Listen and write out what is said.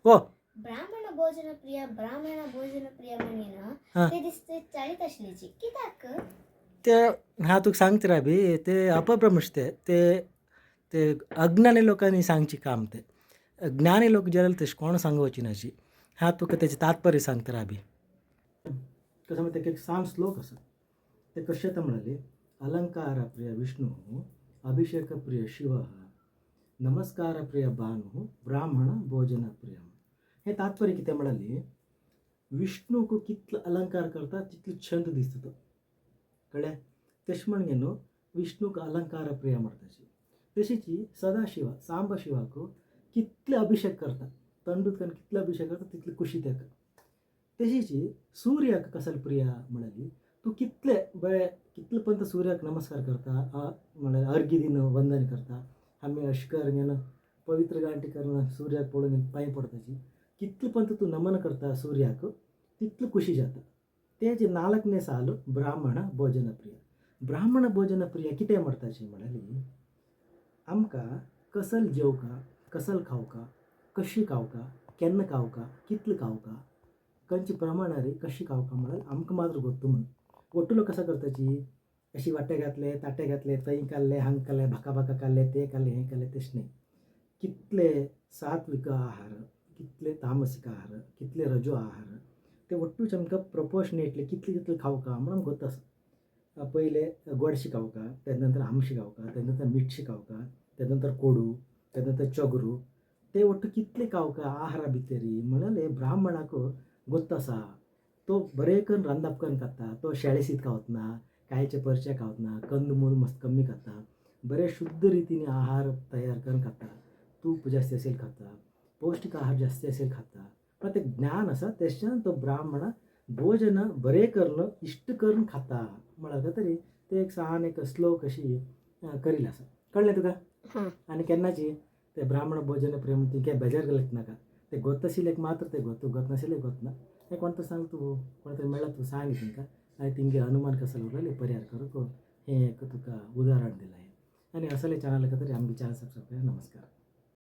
हो ब्राह्मण भोजन प्रिय म्हणीन हां ते दिसते चाळीत आसलीची कित्याक ते हां तुका सांगता रा बी ते अपभ्रंश ते ते अज्ञानी लोकांनी सांगची काम ते ज्ञानी लोक जेला तशें कोण सांगवची नाशी हां तुका तेचें तात्पर्य सांगता रा बी कसं माहिती एक सांग श्लोक आसा ते कशें येता म्हणाले अलंकार प्रिय विष्णू अभिषेक प्रिय शिव नमस्कार प्रिय भानु ब्राह्मण भोजन प्रिय हे तात्पर्य कितें म्हणाले विष्णूक कितलो अलंकार करता तितलो छंद दिसता तो कळ्ळें तशें म्हणगे न्हू विष्णूक अलंकार प्रिय म्हणटाची तशीची सदाशिव सांब शिवाक कितले अभिषेक करता तंडुतकान कितले अभिषेक करता तितली खुशी ताका तशीची सूर्याक कसल प्रिय म्हणाली तूं कितले बळे कितले पर्यंत सूर्याक नमस्कार करता म्हळ्यार अर्घ्य दिन वंदन करता आमी अशकर घेवन पवित्र गांठी करून सूर्याक पळोवन पांय पडपाची कितले पर्यंत तूं नमन करता सूर्याक तितली खुशी जाता ते जे 4ನೇ साल ब्राह्मण भोजन प्रिय ब्राह्मण भोजन प्रिय कितें म्हणटाची म्हणाली आमकां कसल जेवका कसल खावका कशी खावका केन्ना खावका कितले खावका खंयचे प्रमाणारी कशी खावका म्हळ्यार आमकां मात्र गोत्तू म्हणून गोट्टू लोक कसा करताची अशी वाटे घातले ताटे घातले थंय काडले हांग काडले भाका भाका काडले ते काडले हें काडले तशें न्ही कितले सात्विक आहार कितले तामसीक आहार कितले रजो आहार ते वट्टूच आमकां प्रपोर्शनेटली कितले कितले खावका म्हणून गोत आसा पयले गोडशें खावका तेजे नंतर आमशें खावका तेजे नंतर मिठशें खावका तेजे नंतर कोडू तेजे नंतर चगरू ते वट्ट कितले खावका आहारा भितरी म्हणून हे ब्राह्मणाक गोत्त आसा तो बरें करून रांदप करून खाता तो शेळेशीत खावतना कायचे परचे खावतना कंदमूल मस्त कमी खाता बरे शुद्ध रितीने आहार तयार करून खाता तूप जास्त असेल खाता पौष्टिक आहार जास्त असेल खाता पण ते ज्ञान आसा तेच्यान तो ब्राह्मण भोजन बरें करून इश्ट करून खाता म्हळ्यार तरी ते एक सान एक श्लोक अशी करील आसा कळ्ळें तुका आनी केन्नाची ते ब्राह्मण भोजन प्रेम ती काय बेजार घालत नाका ते गोत आशिल्लेक मात्र ते गोत गोत नाशिल्ले गोत ना हे कोण तो सांग तूं कोण तरी मेळ्ळा तूं सांग तांकां आनी तेंगे अनुमान कसं उरलेले परिहार करूंक हें एक तुका उदाहरण दिलां आणि असले चॅनल तरी आमगे चॅनल सब्सक्राइब करा नमस्कार.